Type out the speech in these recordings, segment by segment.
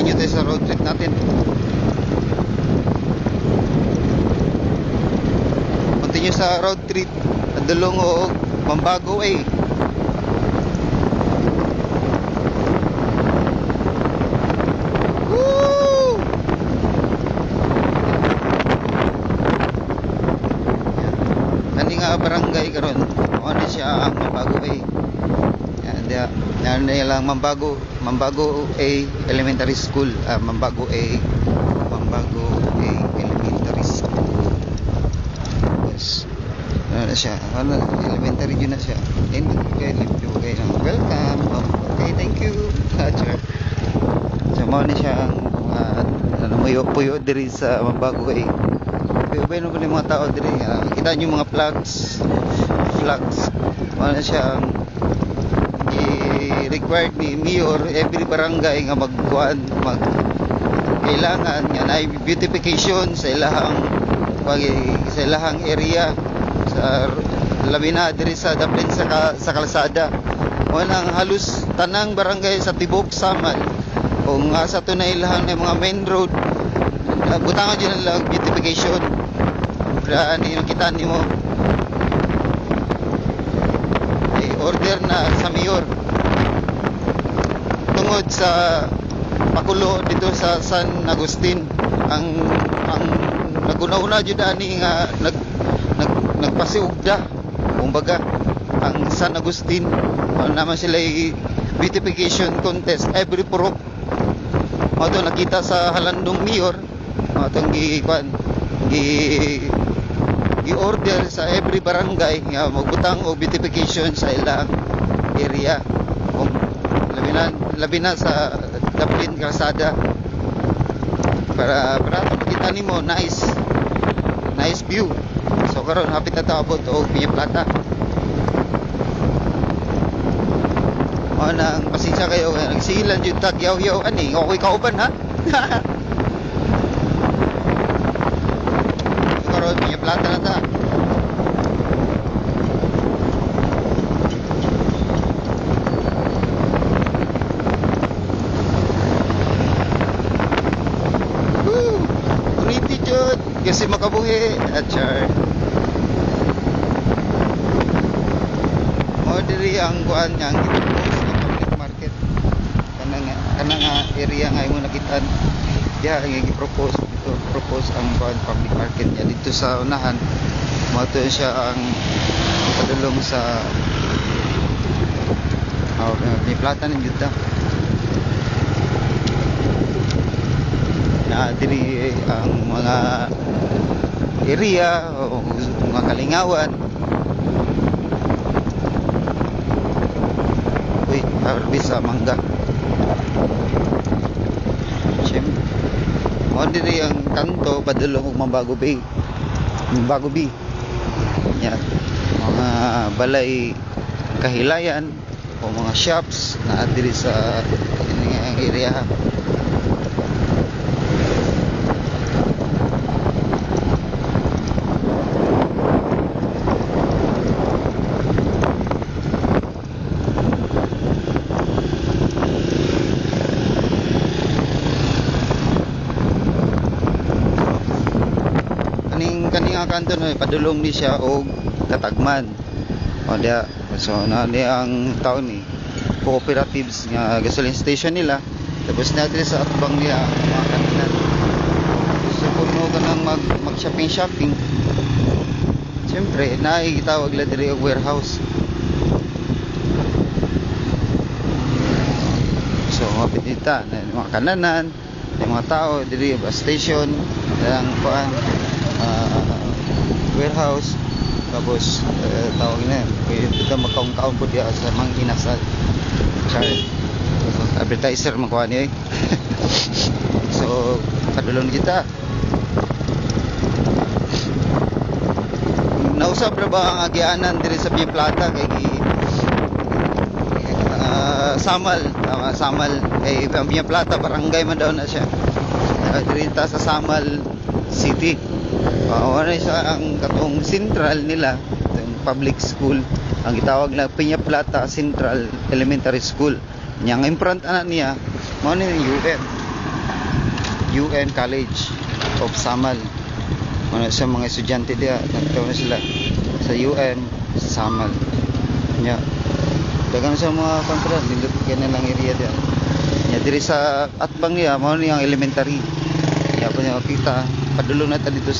continue tayo sa road trip natin. Continue sa road trip. Padulong o Mambago Woo! Kani nga barangay karon. Ano siya ang Mambago yan lang Mambago Elementary School. Mambago Elementary School. Yes. Ano siya? Elementary yun na siya. Welcome. Okay, thank you. So mo ni siya ang puyo diri sa Mambago Puyo ko ni mga tao diri. Kita niyo mga flags. Mo na siya ang required ni Mayor every barangay nga kailangan nga na beautification sa ilahang area sa labi na diri sa daplin sa kalsada. Wanang halos tanang barangay sa tibok Samal kung asa to na ilahang mga main road butangan din lang beautification. Ani kita nimo order na sa mayor tungod sa pakulo dito sa San Agustin ang naguna-una jud ani nga nagpasiugda kumbaga ang San Agustin naman sila beautification contest every purok mo to nakita sa halandong mayor mo tong i-order sa every barangay nga magbutang o beautification sa ilang area kung labi na sa daplin kalsada para makita nimo nice view. So karon hapit na taabot og Piña Plata. Mo nang pasensya kayo nagsilan jud tag yaw ani okay kauban ha. Piña Plata na ta. Pretty jud kasi makabuhi at char. Mo diri ang kuan nga ang gipropose ng public market kanang area nga imo nakitaan diha nga gipropose ang public market niya dito sa unahan. Mato siya ang padulong sa may plata ng juta na diri ang mga area o mga kalingawan. Harvest sa mangga. Mo diri ang kanto padulong og Mambago B. Yan. Mga balay kahilayan o mga shops na diri sa ang area. Kaning kanto no padulong ni siya og Katagman. O dia so na ang taon ni cooperatives nga gasoline station nila. Tapos na diri sa atbang niya mga kaninan. So puno ka nang mag-shopping. Siyempre naigitawag la diri og warehouse. So mapitita na mga kananan, mga tao diri bus station, ang kuan warehouse. Tapos tawag na ito makaung-kaung po diya sa mga inasal advertiser makuha niya so kadulong kita nausap na ba ang agianan diri sa Piña Plata kay Samal kay Piña Plata barangay man daw na siya diri ta sa Samal City. Ano siya ang katong central nila, public school, ang gitawag na Piña Plata Central Elementary School. Yang in front ana niya, mao ni UM. UM College of Samal. Ano sa mga estudyante diya, nagtaw na sila sa UM Samal. Nya dagan sa mga kantra nindot ganyan lang area diya. Nya diri sa atbang niya mao ni ang elementary. Nya po niya makita padulong ta dito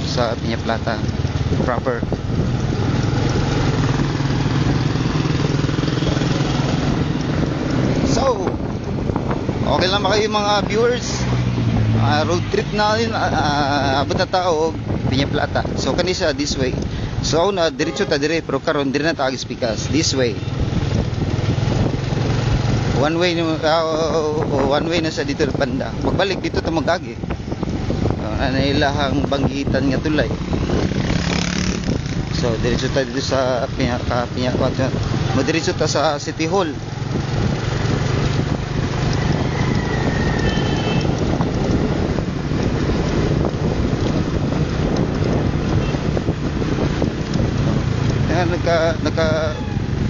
sa Piña Plata proper. So, okay lang ba kayo mga viewers? Road trip natin, abot na tao Piña Plata. So kanisa this way. So na diretso ta dire pero karon dire na ta Pikas this way. One way na sa dito banda. Pagbalik dito ta magagi. Ano ilahang banggitan nga tulay. So diretso ta dito sa Piña Plata. Madiretso ta sa City Hall. Naka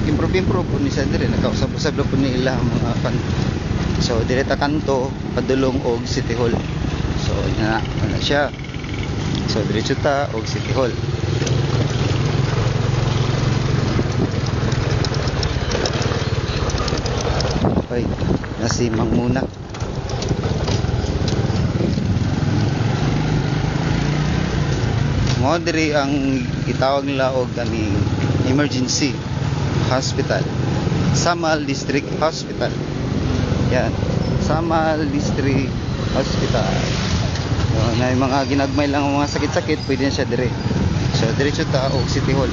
improve ni sa dire nakausab-usab na po nila mga pan. So dire ta kanto padulong og City Hall. So na siya. So diretso ta og City Hall. Okay, nasimang muna. Mo diri ang itawag nila og kaning emergency hospital, Samal District Hospital. Yan, Samal District Hospital. So, na mga ginagmay lang ang mga sakit-sakit, pwede na siya dire. So diretso ta og City Hall.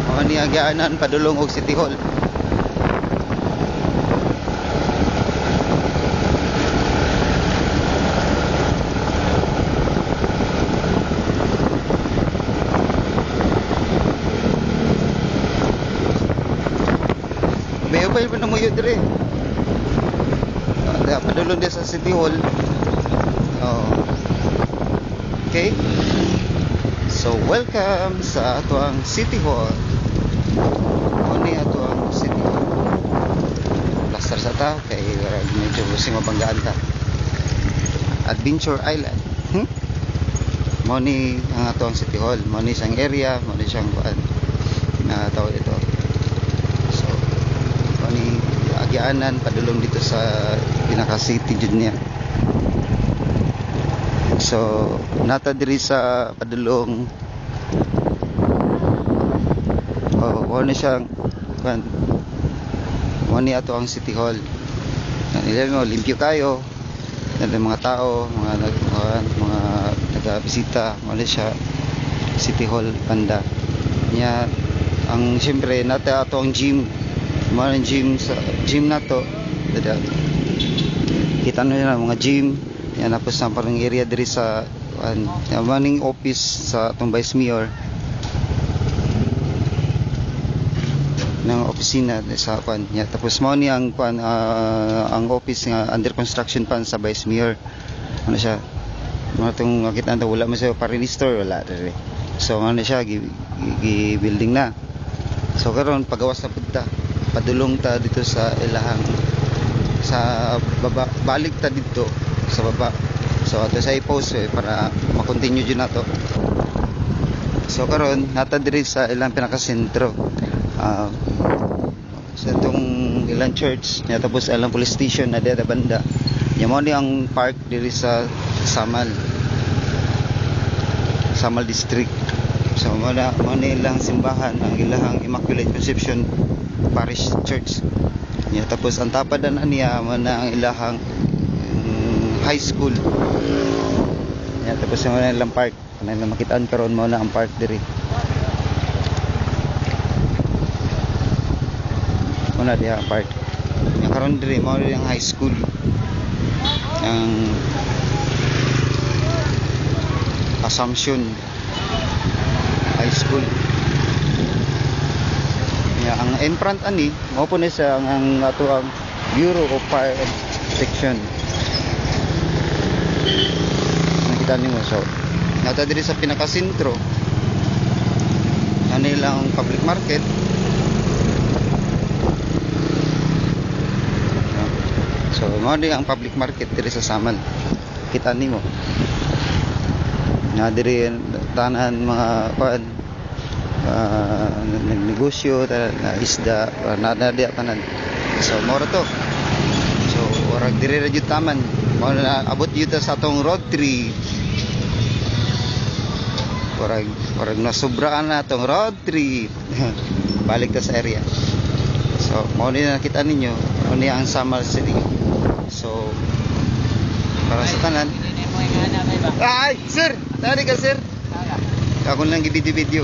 Mga niagaanan padulong og City Hall. May pa na mo yun dire. Padulong din sa City Hall. Okay. So welcome sa atuang City Hall. Ni atuang City Hall. Plaster sa ta kay medyo busing mabanggaan ta. Adventure Island. Mo ni ang atuang City Hall. Mo ni sang area, mo ni siyang kuan na tawag ito. Ni agianan padulong dito sa pinaka city jud niya. So nata diri sa padulong wala siyang kan wani ato ang City Hall. Nila mo limpyo kayo. Nila mga tao, mga nagbisita, wala siya City Hall banda. Niya ang siyempre nata ato ang gym. Mga gym na to kita nyo mga gym yan, tapos na parang area diri sa maning office sa itong Vice Mayor ng opisina sa kwan yan, tapos mo ni ang office nga under construction pa sa Vice Mayor. Ano siya mga itong makita na wala mo siya pa-register, wala diri. So ano siya building na. So karon pagawas na punta padulong ta dito sa ilahang sa baba, balik ta dito sa baba. So ato sa i-post para ma-continue din nato. So karon nata diri sa ilang pinakasentro sa itong ilang church nya, tapos ilang police station na dito banda nya. Mo ni ang park diri sa Samal District. So mo ni ilang simbahan ang ilahang Immaculate Conception Parish Church niya. Tapos ang tapadan niya mana ang ilahang high school niya. Tapos mo na ilang park na makitaan karon mo na ang park diri. Muna diha ang park niya karon diri mo ang high school ang Assumption High School. Ang in-front ani mo po ni sa ang ato ang Bureau of Fire and Protection. Nakita niyo so nata diri sa pinakasentro. Ano nilang public market. So mo di ang public market diri sa Samal. Kita nimo. Na diri tanan mga kuan nagnegosyo na isda na tanan. So mo to. So orag diri ra jud taman. Mo na abot jud sa atong road tree. Orag na sobraan na atong road tree. Balik ta sa area. So mo ni nakita ninyo, mo ni ang Samal City. So para sa tanan. Ay, sir! Tari ka, sir! Ako lang i-video-video.